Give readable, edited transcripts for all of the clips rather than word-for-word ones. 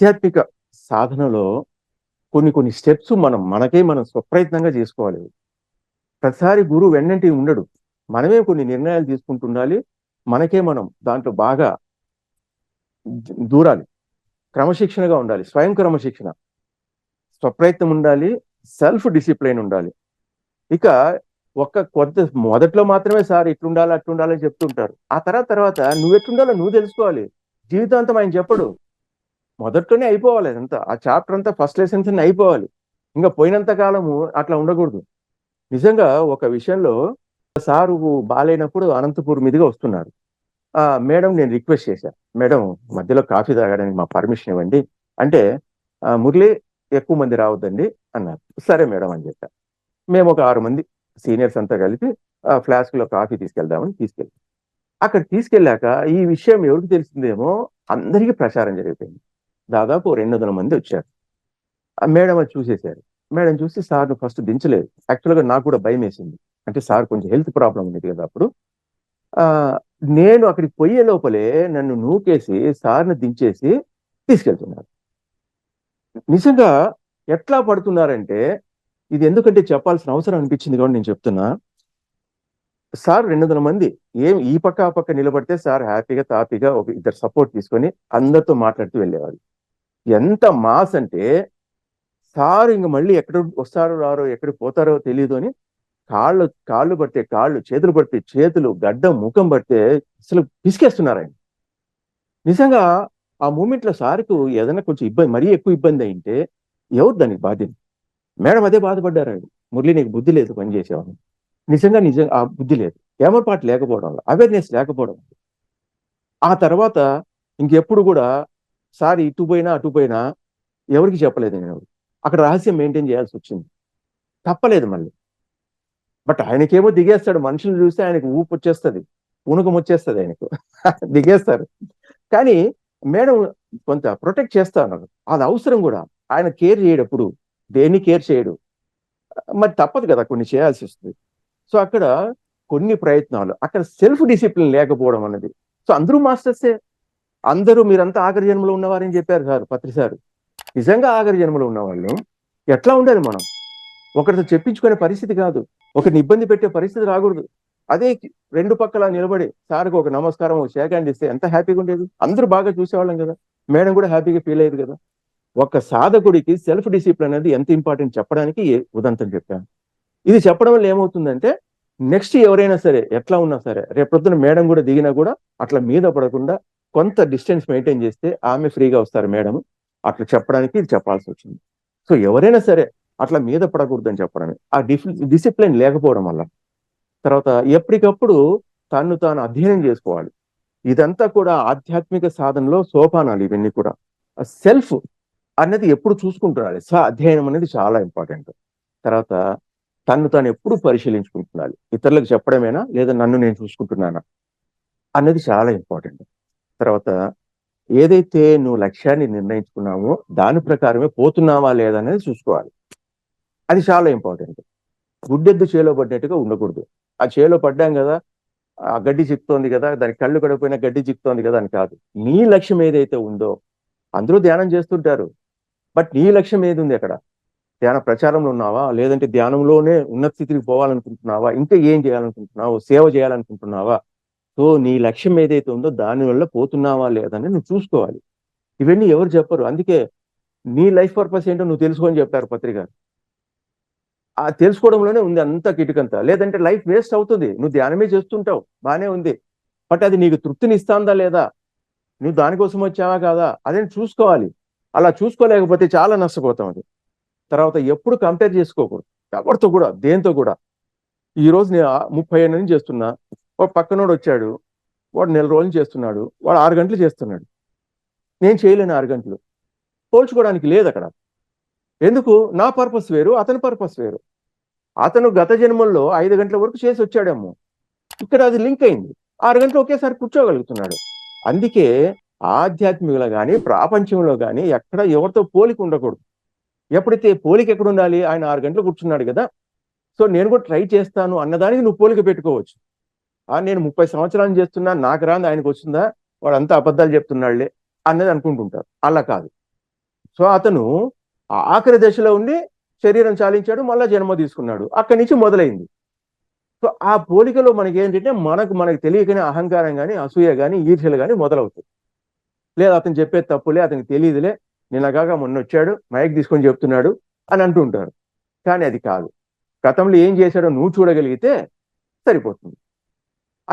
ఆధ్యాత్మిక సాధనలో కొన్ని కొన్ని స్టెప్స్ మనం స్వప్రయత్నంగా చేసుకోవాలి. ప్రతిసారి గురువు వెన్నంటి ఉండడు. మనమే కొన్ని నిర్ణయాలు తీసుకుంటుండాలి. మనకే మనం దాంట్లో బాగా దూరాలి. క్రమశిక్షణగా ఉండాలి. స్వయం క్రమశిక్షణ, స్వప్రయత్నం ఉండాలి. సెల్ఫ్ డిసిప్లైన్ ఉండాలి. ఇక మొదట్లో మాత్రమే సార్ ఇట్లుండాలి అట్లుండాలని చెప్తుంటారు. ఆ తర్వాత నువ్వు ఎట్లుండాలో నువ్వు తెలుసుకోవాలి. జీవితాంతం ఆయన చెప్పడు. మొదట్లోనే అయిపోవాలి. అదంతా ఆ చాప్టర్ అంతా ఫస్ట్ లెసన్స్ అన్ని అయిపోవాలి. ఇంకా పోయినంత కాలము అట్లా ఉండకూడదు. నిజంగా ఒక విషయంలో సారు బాగాలేనప్పుడు అనంతపూర్ మీదుగా వస్తున్నారు. మేడం నేను రిక్వెస్ట్ చేశాను, మేడం మధ్యలో కాఫీ తాగడానికి మా పర్మిషన్ ఇవ్వండి అంటే, మురళి ఎక్కువ మంది రావద్దండి అన్నారు. సరే మేడం అని చెప్పారు. మేము ఒక 6 మంది సీనియర్స్ అంతా కలిపి ఫ్లాస్క్ లో కాఫీ తీసుకెళ్దామని అక్కడ తీసుకెళ్ళాక ఈ విషయం ఎవరికి తెలిసిందేమో అందరికీ ప్రచారం జరిగిపోయింది. దాదాపు 200 మంది వచ్చారు. మేడం అది చూసేశారు. మేడం చూసి సార్ను ఫస్ట్ దించలేదు. యాక్చువల్గా నాకు కూడా భయం వేసింది. అంటే సార్ కొంచెం హెల్త్ ప్రాబ్లం ఉండేది కదా అప్పుడు. ఆ నేను అక్కడికి పోయే లోపలే నన్ను నూకేసి సార్ని దించేసి తీసుకెళ్తున్నారు. నిజంగా ఎట్లా పడుతున్నారంటే, ఇది ఎందుకంటే చెప్పాల్సిన అవసరం అనిపించింది కాబట్టి నేను చెప్తున్నా. సార్ 200 మంది ఈ పక్క ఆ పక్క నిలబడితే సార్ హ్యాపీగా తాపీగా ఒక ఇద్దరు సపోర్ట్ తీసుకొని అందరితో మాట్లాడుతూ వెళ్ళేవారు. ఎంత మాస్ అంటే సార్ ఇంక మళ్ళీ ఎక్కడ వస్తారో రారో ఎక్కడికి పోతారో తెలియదు అని కాళ్ళు పడితే కాళ్ళు, చేతులు పడితే చేతులు, గడ్డం ముఖం పడితే అసలు పిసికేస్తున్నారు ఆయన. నిజంగా ఆ మూమెంట్ లో సార్కు ఏదైనా కొంచెం ఇబ్బంది, మరీ ఎక్కువ ఇబ్బంది అయింటే ఎవరు దానికి బాధ్యత? మేడం అదే బాధపడ్డారు. ఆయన, మురళి నీకు బుద్ధి లేదు పని చేసేవాడిని. నిజంగా ఆ బుద్ధి లేదు, ఏమరపాటు లేకపోవడం వల్ల, అవేర్నెస్ లేకపోవడం. ఆ తర్వాత ఇంకెప్పుడు కూడా సార్ ఇటు పోయినా అటు పోయినా ఎవరికి చెప్పలేదు నేను. అక్కడ రహస్యం మెయింటైన్ చేయాల్సి వచ్చింది. తప్పలేదు మళ్ళీ. బట్ ఆయనకేమో దిగేస్తాడు. మనుషులు చూస్తే ఆయనకు ఊపు వచ్చేస్తుంది, పూనకం వచ్చేస్తుంది ఆయనకు. దిగేస్తారు. కానీ మేడం కొంత ప్రొటెక్ట్ చేస్తా ఉన్నారు. అది అవసరం కూడా. ఆయన కేర్ చేయడప్పుడు దేన్ని కేర్ చేయడు. మరి తప్పదు కదా, కొన్ని చేయాల్సి వస్తుంది. సో అక్కడ కొన్ని ప్రయత్నాలు, అక్కడ సెల్ఫ్ డిసిప్లిన్ లేకపోవడం అన్నది. సో అందరూ మాస్టర్సే, అందరూ మీరంతా ఆఖరి జన్మలో ఉన్నవారని చెప్పారు సార్, పత్రి సార్. నిజంగా ఆఖరి జన్మలో ఉన్నవాళ్ళు ఎట్లా ఉండాలి? మనం ఒకరితో చెప్పించుకునే పరిస్థితి కాదు, ఒకరిని ఇబ్బంది పెట్టే పరిస్థితి రాకూడదు. అదే రెండు పక్కల నిలబడి సార్కి ఒక నమస్కారం, ఒక షేక్ హ్యాండ్ ఇస్తే ఎంత హ్యాపీగా ఉండేది. అందరూ బాగా చూసేవాళ్ళం కదా. మేడం కూడా హ్యాపీగా ఫీల్ అయ్యేది కదా. ఒక సాధకుడికి సెల్ఫ్ డిసిప్లిన్ అనేది ఎంత ఇంపార్టెంట్ చెప్పడానికి ఉదంతం చెప్పాను. ఇది చెప్పడం వల్ల ఏమవుతుందంటే, నెక్స్ట్ ఎవరైనా సరే ఎట్లా ఉన్నా సరే రేపొద్దున మేడం కూడా దిగినా కూడా అట్లా మీద పడకుండా కొంత డిస్టెన్స్ మెయింటైన్ చేస్తే ఆమె ఫ్రీగా వస్తారు మేడం. అట్లా చెప్పడానికి ఇది చెప్పాల్సి వచ్చింది. సో ఎవరైనా సరే అట్లా మీద పడకూడదని చెప్పడమే. ఆ డిసిప్లిన్ లేకపోవడం వల్ల తర్వాత ఎప్పటికప్పుడు తాను అధ్యయనం చేసుకోవాలి. ఇదంతా కూడా ఆధ్యాత్మిక సాధనలో సోపానాలు ఇవన్నీ కూడా. సెల్ఫ్ అనేది ఎప్పుడు చూసుకుంటున్నాడు. అధ్యయనం అనేది చాలా ఇంపార్టెంట్. తర్వాత తాను ఎప్పుడు పరిశీలించుకుంటున్నాడు. ఇతరులకు చెప్పడమేనా లేదా నన్ను నేను చూసుకుంటున్నానా అనేది చాలా ఇంపార్టెంట్. తర్వాత ఏదైతే నువ్వు లక్ష్యాన్ని నిర్ణయించుకున్నావో దాని ప్రకారమే పోతున్నావా లేదా అనేది చూసుకోవాలి. అది చాలా ఇంపార్టెంట్. గుడ్డెద్దు చేలో పడ్డట్టుగా ఉండకూడదు. ఆ చేలో పడ్డాం కదా, ఆ గడ్డి చిక్కుతోంది కదా, దానికి కళ్ళు కడకపోయినా గడ్డి చిక్కుతోంది కదా అని కాదు. నీ లక్ష్యం ఏదైతే ఉందో, అందరూ ధ్యానం చేస్తుంటారు, బట్ నీ లక్ష్యం ఏది ఉంది అక్కడ? ధ్యాన ప్రచారంలో ఉన్నావా, లేదంటే ధ్యానంలోనే ఉన్నత స్థితికి పోవాలనుకుంటున్నావా, ఇంకా ఏం చేయాలనుకుంటున్నావు, సేవ చేయాలనుకుంటున్నావా? సో నీ లక్ష్యం ఏదైతే ఉందో దాని వల్ల పోతున్నావా లేదని నువ్వు చూసుకోవాలి. ఇవన్నీ ఎవరు చెప్పరు. అందుకే నీ లైఫ్ పర్పస్ ఏంటో నువ్వు తెలుసుకొని చెప్పారు పత్రిక. ఆ తెలుసుకోవడంలోనే ఉంది అంత కిటుకంతా. లేదంటే లైఫ్ వేస్ట్ అవుతుంది. నువ్వు ధ్యానమే చేస్తుంటావు, బానే ఉంది, బట్ అది నీకు తృప్తిని ఇస్తాందా లేదా, నువ్వు దానికోసం వచ్చావా కాదా, అదే చూసుకోవాలి. అలా చూసుకోలేకపోతే చాలా నష్టపోతాం. అది తర్వాత ఎప్పుడు కంపేర్ చేసుకోకూడదు ఎవరితో కూడా, దేంతో కూడా. ఈ రోజు నేను 30 ఏళ్ళ నుంచి చేస్తున్నా, ఒక పక్కనోడు వచ్చాడు, వాడు 1 నెల రోజులు చేస్తున్నాడు, వాడు 6 గంటలు చేస్తున్నాడు, నేను చేయలేను 6 గంటలు. పోల్చుకోవడానికి లేదు అక్కడ. ఎందుకు? నా పర్పస్ వేరు, అతని పర్పస్ వేరు. అతను గత జన్మల్లో 5 గంటల వరకు చేసి వచ్చాడేమో, ఇక్కడ అది లింక్ అయింది, 6 గంటలు ఒకేసారి కూర్చోగలుగుతున్నాడు. అందుకే ఆధ్యాత్మికలో కానీ ప్రాపంచంలో కానీ ఎక్కడ ఎవరితో పోలిక ఉండకూడదు. ఎప్పుడైతే పోలిక ఎక్కడ ఉండాలి? ఆయన 6 గంటలు కూర్చున్నాడు కదా, సో నేను కూడా ట్రై చేస్తాను అన్నదానికి నువ్వు పోలిక పెట్టుకోవచ్చు. నేను 30 సంవత్సరాలు చేస్తున్నా, నాకు రాంది ఆయనకు వస్తుందా, వాడు అంతా అబద్ధాలు చెప్తున్నాడులే అన్నది అనుకుంటుంటారు. అలా కాదు. సో అతను ఆఖరి దశలో ఉండి శరీరం చాలించాడు, మళ్ళా జన్మ తీసుకున్నాడు, అక్కడి నుంచి మొదలైంది. సో ఆ పోలికలో మనకి ఏంటంటే మనకు తెలియకనే అహంకారం కానీ, అసూయ కానీ, ఈర్ష్యలు కానీ మొదలవుతాయి. లేదా అతను చెప్పేది తప్పులే, అతనికి తెలియదులే, నిన్నగాక మొన్న వచ్చాడు మైక్ తీసుకొని చెప్తున్నాడు అని అంటుంటారు. కానీ అది కాదు. గతంలో ఏం చేశాడో నువ్వు చూడగలిగితే సరిపోతుంది.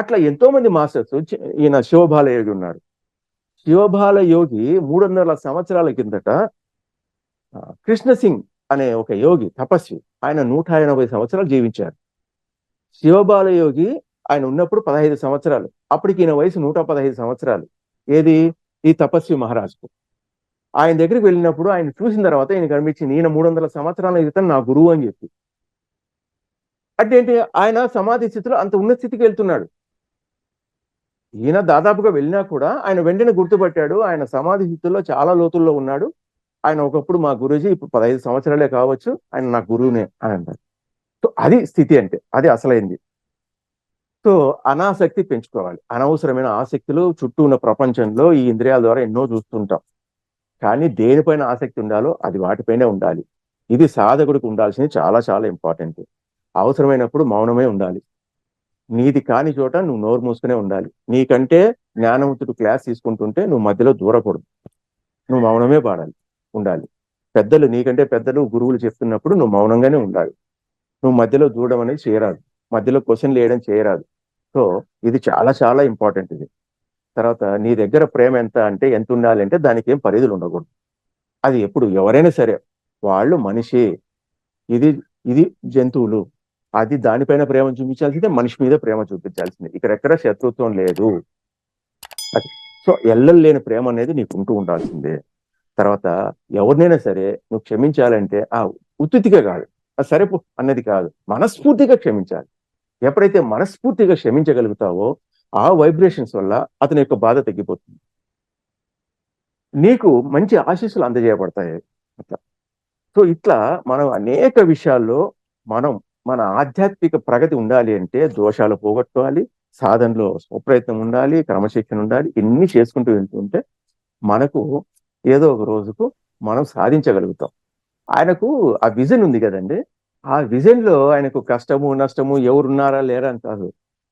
అట్లా ఎంతో మంది మాస్టర్స్, ఈయన శివబాల యోగి ఉన్నాడు. శివబాల యోగి 300 సంవత్సరాల కిందట కృష్ణ సింగ్ అనే ఒక యోగి తపస్వి, ఆయన 180 సంవత్సరాలు జీవించారు. శివబాల యోగి ఆయన ఉన్నప్పుడు 15 సంవత్సరాలు, అప్పటికి ఈయన వయసు 115 సంవత్సరాలు. ఏది? ఈ తపస్వి మహారాజుకు. ఆయన దగ్గరికి వెళ్ళినప్పుడు ఆయన చూసిన తర్వాత ఈయన కనిపించింది, ఈయన 300 సంవత్సరాల క్రితం నా గురువు అని చెప్పి. అంటే ఏంటి? ఆయన సమాధి స్థితిలో అంత ఉన్నత స్థితికి వెళ్తున్నాడు. ఈయన దాదాపుగా వెళ్ళినా కూడా ఆయన వెంటనే గుర్తుపట్టాడు, ఆయన సమాధి స్థితిలో చాలా లోతుల్లో ఉన్నాడు. ఆయన ఒకప్పుడు మా గురూజీ, ఇప్పుడు 15 సంవత్సరాలే కావచ్చు, ఆయన నా గురువునే అని అంటారు. సో అది స్థితి అంటే, అది అసలైంది. సో అనాసక్తి పెంచుకోవాలి. అనవసరమైన ఆసక్తులు చుట్టూ ఉన్న ప్రపంచంలో ఈ ఇంద్రియాల ద్వారా ఎన్నో చూస్తుంటాం. కానీ దేనిపైన ఆసక్తి ఉండాలో అది వాటిపైనే ఉండాలి. ఇది సాధకుడికి ఉండాల్సింది చాలా చాలా ఇంపార్టెంట్. అవసరమైనప్పుడు మౌనమే ఉండాలి. నీది కాని చోట నువ్వు నోరు మూసుకునే ఉండాలి. నీకంటే జ్ఞానవంతుడు క్లాస్ తీసుకుంటుంటే నువ్వు మధ్యలో దూరకూడదు, నువ్వు మౌనమే ఉండాలి. పెద్దలు, నీకంటే పెద్దలు గురువులు చెప్తున్నప్పుడు నువ్వు మౌనంగానే ఉండాలి. నువ్వు మధ్యలో దూడడం అనేది చేయరాదు, మధ్యలో క్వశ్చన్లు వేయడం చేయరాదు. సో ఇది చాలా చాలా ఇంపార్టెంట్. ఇది తర్వాత నీ దగ్గర ప్రేమ ఎంత అంటే ఎంత ఉండాలి అంటే దానికి ఏం పరిధులు ఉండకూడదు. అది ఎప్పుడు ఎవరైనా సరే, వాళ్ళు మనిషి, ఇది ఇది జంతువులు, అది దానిపైన ప్రేమ చూపించాల్సిందే, మనిషి మీద ప్రేమ చూపించాల్సిందే. ఇక్కడెక్కడ శత్రుత్వం లేదు. అది సో ఎల్లలు లేని ప్రేమ అనేది నీకు ఉంటూ ఉండాల్సిందే. తర్వాత ఎవరినైనా సరే నువ్వు క్షమించాలంటే ఉత్తుతిగా కాదు, సరేపో అన్నది కాదు, మనస్ఫూర్తిగా క్షమించాలి. ఎప్పుడైతే మనస్ఫూర్తిగా క్షమించగలుగుతావో ఆ వైబ్రేషన్స్ వల్ల అతని యొక్క బాధ తగ్గిపోతుంది, నీకు మంచి ఆశీస్సులు అందజేయబడతాయి. అట్లా సో ఇట్లా మనం అనేక విషయాల్లో మన ఆధ్యాత్మిక ప్రగతి ఉండాలి అంటే దోషాలు పోగొట్టుకోవాలి, సాధనలో స్వప్రయత్నం ఉండాలి, క్రమశిక్షణ ఉండాలి. ఇన్ని చేసుకుంటూ వెళ్తుంటే మనకు ఏదో ఒక రోజుకు మనం సాధించగలుగుతాం. ఆయనకు ఆ విజన్ ఉంది కదండి, ఆ విజన్ లో ఆయనకు కష్టము నష్టము ఎవరున్నారా లేరా అని కాదు.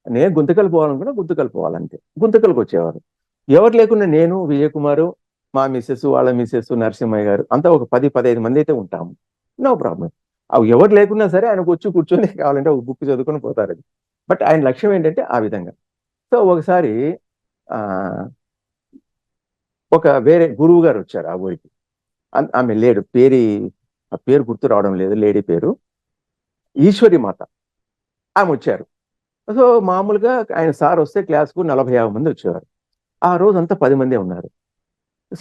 నేను గుంతకలు పోవాలనుకున్నా గుంతకలు పోవాలంటే గుంతకలకు వచ్చేవారు. ఎవరు లేకుండా నేను, విజయకుమారు, మా మిస్సెస్, వాళ్ళ మిస్సెస్, నరసింహయ్య గారు అంతా ఒక 10-15 మంది అయితే ఉంటాము. No problem. అవి ఎవరు లేకున్నా సరే ఆయనకు వచ్చి కూర్చొని కావాలంటే ఒక బుక్ చదువుకొని పోతారు. అది బట్ ఆయన లక్ష్యం ఏంటంటే ఆ విధంగా. సో ఒకసారి ఆ ఒక వేరే గురువు గారు వచ్చారు ఆ ఊరికి. ఆమె లేడు, ఆ పేరు గుర్తు రావడం లేదు, లేడీ పేరు ఈశ్వరి మాత, ఆమె వచ్చారు. సో మామూలుగా ఆయన సార్ వస్తే క్లాస్కు 40-50 మంది వచ్చేవారు. ఆ రోజు అంతా 10 మందే ఉన్నారు.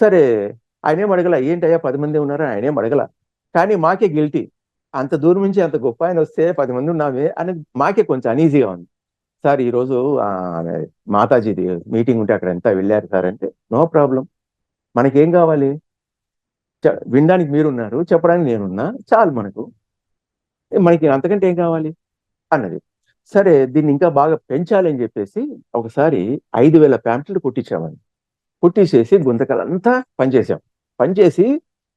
సరే ఆయనేం అడగల, ఏంటయ్యా 10 మంది ఉన్నారా, ఆయనేం అడగల. కానీ మాకే గిల్టీ, అంత దూరం నుంచి అంత గొప్ప ఆయన వస్తే 10 మంది ఉన్నామే అని మాకే కొంచెం అనీజీగా ఉంది. సార్ ఈరోజు మాతాజీది మీటింగ్ ఉంటే అక్కడ ఎంత వెళ్ళారు సార్ అంటే, నో ప్రాబ్లం, మనకేం కావాలి, వినడానికి మీరున్నారు, చెప్పడానికి నేనున్నా, చాలు మనకి అంతకంటే ఏం కావాలి అన్నది. సరే దీన్ని ఇంకా బాగా పెంచాలి అని చెప్పేసి ఒకసారి 5,000 ప్యాంప్లెట్లు కుట్టించామని, కుట్టించేసి గుంతకలంతా పనిచేసి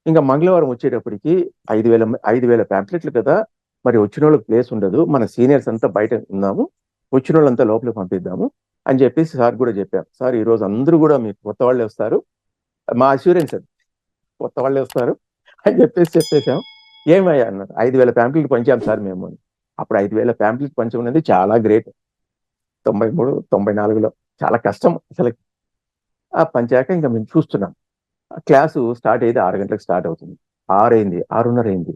ఇంకా మంగళవారం వచ్చేటప్పటికి 5,000 ప్యాంప్లెట్లు కదా, మరి వచ్చిన వాళ్ళకి ప్లేస్ ఉండదు, మన సీనియర్స్ అంతా బయట ఉన్నాము, వచ్చిన వాళ్ళంతా లోపలికి పంపిద్దాము అని చెప్పేసి సార్ కూడా చెప్పాం. సార్ ఈ రోజు అందరూ కూడా మీకు కొత్త వాళ్ళే వస్తారు, మా అష్యూరెన్స్ అది, కొత్త వాళ్ళే వస్తారు అని చెప్పేసాం. ఏమయ్యా అన్నారు, 5,000 ప్యాంప్లెట్లు పంచాం సార్ మేము అని. అప్పుడు 5,000 ప్యాంప్లెట్లు పంచమన్నది చాలా గ్రేట్. 93-94లో చాలా కష్టం అసలు. ఆ పంచాక ఇంకా మేము చూస్తున్నాం. క్లాసు స్టార్ట్ అయ్యేది 6 గంటలకు స్టార్ట్ అవుతుంది. 6 అయింది, 6:30 అయింది,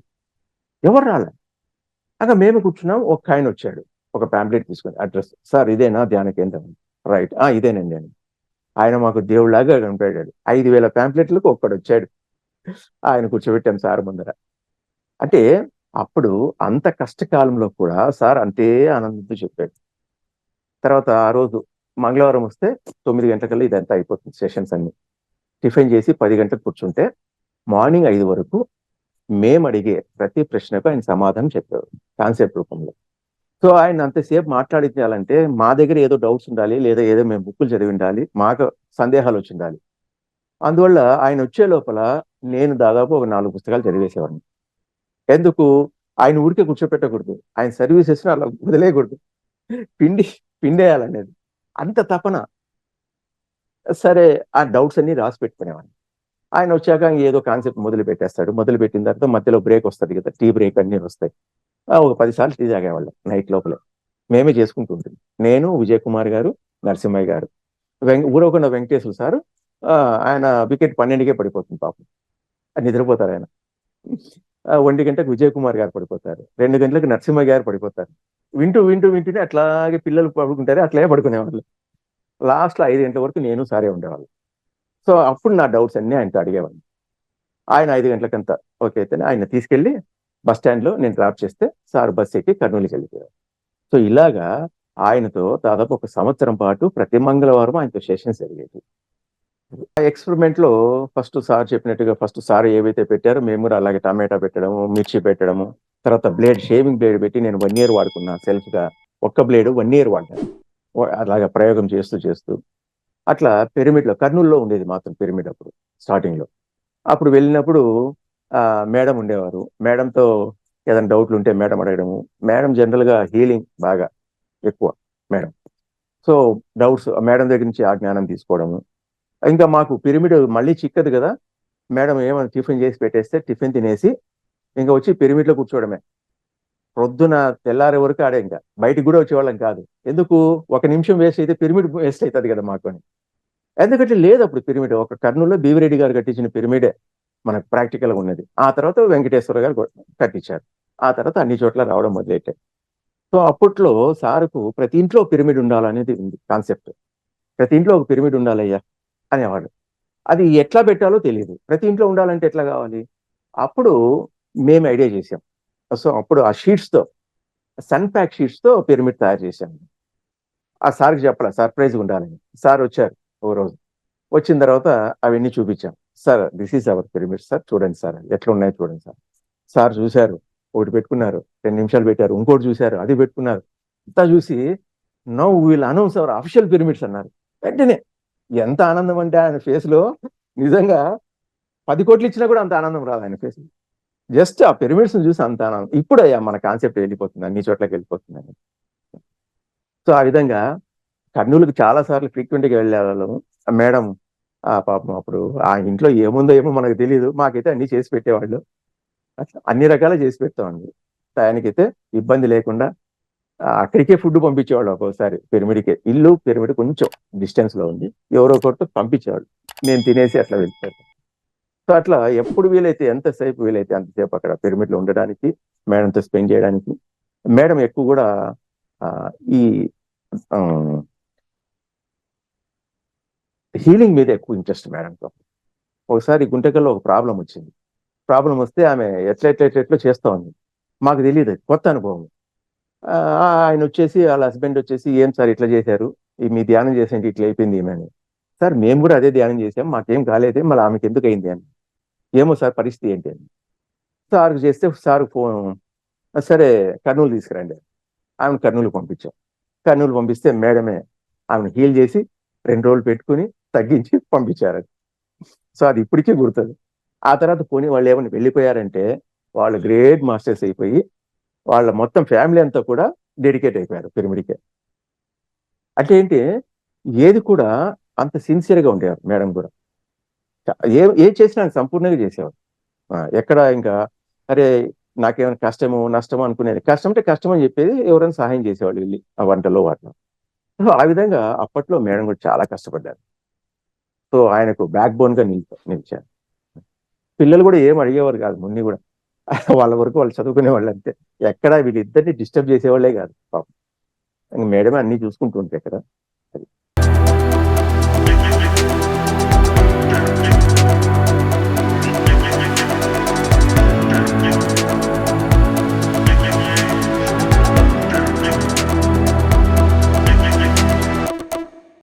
ఎవరు రాలే. అక్కడ మేము కూర్చున్నాం. ఒక ఆయన వచ్చాడు, ఒక ప్యాంప్లెట్ తీసుకొని, అడ్రస్, సార్ ఇదేనా ధ్యాన కేంద్రం? రైట్, ఇదేనండి అని. ఆయన మాకు దేవుళ్లాగా కనిపెట్టాడు. 5,000 ప్యాంప్లెట్లకు ఒక్కడు వచ్చాడు, ఆయన కూర్చోబెట్టాం సార్ ముందర. అంటే అప్పుడు అంత కష్టకాలంలో కూడా సార్ అంతే ఆనందంతో చెప్పాడు. తర్వాత ఆ రోజు మంగళవారం వస్తే 9 గంటలకల్లా ఇదంతా అయిపోతుంది, సెషన్స్ అన్ని. టిఫిన్ చేసి 10 గంటలకు కూర్చుంటే మార్నింగ్ 5 వరకు మేము అడిగే ప్రతి ప్రశ్నకు ఆయన సమాధానం చెప్పారు కాన్సెప్ట్ రూపంలో. సో ఆయన అంతసేపు మాట్లాడించాలంటే మా దగ్గర ఏదో డౌట్స్ ఉండాలి, లేదా ఏదో మేము బుక్కులు చదివి ఉండాలి, మాకు సందేహాలు వచ్చి ఉండాలి. అందువల్ల ఆయన వచ్చే లోపల నేను దాదాపు ఒక 4 పుస్తకాలు చదివేసేవాడిని. ఎందుకు? ఆయన ఊరికే కూర్చోపెట్టకూడదు. ఆయన సర్వీసెస్‌ని అలా వదిలేయకూడదు. పిండి పిండేయాలనేది. అంత తపన. సరే, ఆ డౌట్స్ అన్నీ రాసి పెట్టుకునేవాడిని. ఆయన వచ్చాక ఏదో కాన్సెప్ట్ మొదలుపెట్టేస్తాడు. మొదలుపెట్టిన తర్వాత మధ్యలో బ్రేక్ వస్తది కదా! టీ బ్రేక్ అన్నీ వస్తాయి. ఒక 10 సార్లు టీ తాగేవాళ్ళం నైట్ లోపలే. మేమే చేసుకుంటూ ఉంటుంది. నేను, విజయ్ కుమార్ గారు, నరసింహయ్య గారు, ఊరవకొండ వెంకటేశ్వర సారు, ఆయన వికెట్ 12కే పడిపోతుంది పాపం. నిద్రపోతారాయన. 1 గంటకు విజయ్ కుమార్ గారు పడిపోతారు. 2 గంటలకు నరసింహయ్య గారు పడిపోతారు. వింటూనే అట్లాగే పిల్లలు పడుకుంటారు. అట్లే పడుకునేవాళ్ళు. లాస్ట్‌లో 5 గంటల వరకు నేను, సారే ఉండేవాళ్ళం. సో, అప్పుడు నా డౌట్స్ అన్నీ ఆయనతో అడిగేవాడిని. ఆయన 5 గంటలకంతా ఓకే అయితేనే ఆయన్ని తీసుకెళ్ళి బస్ స్టాండ్‌లో నేను డ్రాప్ చేస్తే సార్ బస్ ఎక్కి కర్నూలుకెళ్ళిపోయారు. సో, ఇలాగా ఆయనతో దాదాపు ఒక సంవత్సరం పాటు ప్రతి మంగళవారం ఆయనతో సెషన్స్ జరిగేవి. ఆ ఎక్స్‌పెరిమెంట్‌లో ఫస్ట్ సార్ ఏవైతే పెట్టారో మేము కూడా అలాగే టమాటా పెట్టడము, మిర్చి పెట్టడము, తర్వాత షేవింగ్ బ్లేడ్ పెట్టి నేను 1 ఇయర్ వాడుకున్నా సెల్ఫ్‌గా. ఒక్క బ్లేడ్ 1 ఇయర్ వాడాను. అలాగా ప్రయోగం చేస్తూ అట్లా పిరమిడ్‌లో కర్నూలులో ఉండేది మాత్రం పిరమిడ్ అప్పుడు స్టార్టింగ్‌లో. అప్పుడు వెళ్ళినప్పుడు మేడం ఉండేవారు. మేడంతో ఏదైనా డౌట్‌లుంటే మేడం అడగడము. మేడం జనరల్‌గా హీలింగ్ బాగా ఎక్కువ మేడం. సో, డౌట్స్ మేడం దగ్గర నుంచి ఆ జ్ఞానం తీసుకోవడము. ఇంకా మాకు పిరమిడ్ మళ్ళీ చిక్కదు గదా! మేడం ఏమైనా టిఫిన్ చేసి పెట్టేస్తే టిఫిన్ తినేసి ఇంక వచ్చి పిరమిడ్‌లో కూర్చోవడమే. ప్రొద్దున తెల్లారే వరకు ఆడే ఇంక. బయటికి గూడా వచ్చేవాళ్ళం కాదు. ఎందుకు? ఒక నిమిషం వేస్ట్ అయితే పిరమిడ్ వేస్ట్ అయితది గదా మాకు అని. ఎందుకంటే లేదప్పుడు పిరమిడ్. ఒక కర్నూలులో బీవిరెడ్డి గారు కట్టించిన పిరమిడే మనకు ప్రాక్టికల్‌గా ఉన్నది. ఆ తర్వాత వెంకటేశ్వర గారు కట్టించారు. ఆ తర్వాత అన్ని చోట్ల రావడం మొదలెట్టాయి. సో, అప్పట్లో సార్‌కు ప్రతి ఇంట్లో పిరమిడ్ ఉండాలనేది ఉంది కాన్సెప్ట్. ప్రతి ఇంట్లో ఒక పిరమిడ్ ఉండాలయ్యా అనేవాడు. అది ఎట్లా పెట్టాలో తెలీదు. ప్రతి ఇంట్లో ఉండాలంటే ఎట్లా గావాలి? అప్పుడు మేము ఐడియా చేసాం. సో, అప్పుడు ఆ షీట్స్‌తో సన్ ప్యాక్ షీట్స్‌తో పిరమిడ్ తయారు చేశాం. ఆ సార్‌కి చెప్పలా సర్ప్రైజ్‌గా ఉండాలని. సార్ వచ్చారు ఓ రోజు. వచ్చిన తర్వాత అవన్నీ చూపించాం. Sir this is our pyramid sir. చూడండి సార్. ఎట్లున్నాయో చూడండి సార్. సార్ చూసారు. ఒకటి పెట్టుకున్నారు. 2 నిమిషాలు పెట్టారు. ఇంకోటి చూసారు. అది పెట్టుకున్నారు. అంతా చూసి now we will announce our official pyramids అన్నారు. వెంటనే ఎంత ఆనందం అంటే ఆయన ఫేస్‌లో నిజంగా 10,00,00,000 ఇచ్చినా కూడా అంత ఆనందం రాదు ఆయన ఫేస్‌లో. జస్ట్ ఆ పిరమిడ్స్‌ని చూసి అంత ఆనందం. ఇప్పుడయ్యా మన కాన్సెప్ట్ వెళ్ళిపోతుంది. అన్ని చోట్లకెళ్ళిపోతుందని. సో, ఆ విధంగా కర్నూలుకి చాలా సార్లు ఫ్రీక్వెంట్‌గా వెళ్ళేవాళ్ళము. మేడం పాపం అప్పుడు ఆ ఇంట్లో ఏముందో ఏమో మనకు తెలీదు. మాకైతే అన్నీ చేసి పెట్టేవాళ్ళు. అట్లా అన్ని రకాలుగా చేసి పెడతామండి. టయానికైతే ఇబ్బంది లేకుండా అక్కడికే ఫుడ్ పంపించేవాళ్ళు ఒక్కోసారి పిరమిడ్‌కే. ఇల్లు, పిరమిడ్ కొంచెం డిస్టెన్స్‌లో ఉంది. ఎవరో ఒకరితో పంపించేవాళ్ళు. నేను తినేసి అట్లా వెళ్ళిపోయాను. సో, అట్లా ఎప్పుడు వీలైతే ఎంతసేపు వీలైతే అంతసేపు అక్కడ పిరమిడ్‌లో ఉండడానికి, మేడంతో స్పెండ్ చేయడానికి. మేడం ఎక్కువ గూడా ఈ ఆహ్, హీలింగ్ మీద ఎక్కువ ఇంట్రెస్ట్ మేడంతో. ఒకసారి గుంటకల్‌లో ఒక ప్రాబ్లమొచ్చింది. ప్రాబ్లమొస్తే ఆమె ఎట్లెట్లో చేస్తా ఉంది. మాకు తెలీదది. కొత్త అనుభవం. ఆయనొచ్చేసి ఆళ్ళ హస్బెండొచ్చేసి, "ఏం సార్ ఇట్లా చేశారు? మీ ధ్యానం చేసింటే ఇట్లా అయిపోయింది ఈమె" అని. సార్ మేము గూడా అదే ధ్యానం చేసాం. మాకేం కాలేదే. మళ్ళీ ఆమెకెందుకయింది అని. ఏమో సార్ పరిస్థితి ఏంటి అని. సార్‌కి చేస్తే సార్ సరే కర్నూలు తీసుకురండి. ఆమెను కర్నూలుకి పంపించాం. కర్నూలు పంపిస్తే మేడమే ఆమెను హీల్ చేసి 2 రోజులు పెట్టుకొని తగ్గించి పంపించారది. సో, అది ఇప్పటికి గుర్తది. ఆ తర్వాత పోనీ వాళ్ళేమన్నా వెళ్ళిపోయారంటే, వాళ్ళు గ్రేట్ మాస్టర్స్ అయిపోయి, వాళ్ళ మొత్తం ఫ్యామిలీ అంతా కూడా డెడికేట్ అయిపోయారు పిరమిడ్‌కే. అంటే ఏంటి, ఏది కూడా అంత సిన్సియర్‌గా ఉండేవారు మేడం గూడా. ఏది చేసినా సంపూర్ణంగా చేసేవారు. ఎక్కడ ఇంకా అరే! నాకేమైనా కష్టమో, నష్టమో అనుకునేది. కష్టం అంటే కష్టం అని చెప్పేది ఎవరైనా సహాయం చేసేవాళ్ళు వెళ్లి. ఆ వంటలో వాటిలో. సో, ఆ విధంగా అప్పట్లో మేడం కూడా చాలా కష్టపడ్డారు. సో, ఆయనకు బ్యాక్ బోన్‌గా నిలిచారు. పిల్లలు గూడా ఏమి అడిగేవారు గాదు మున్ని గూడా. వాళ్ళ వరకు వాళ్ళు చదువుకునేవాళ్ళంతే. ఎక్కడ వీళ్ళిద్దరిని డిస్టర్బ్ చేసేవాళ్ళే గాదు పాపం. ఇంక మేడమే అన్నీ చూసుకుంటూ ఉంటే ఇక్కడ.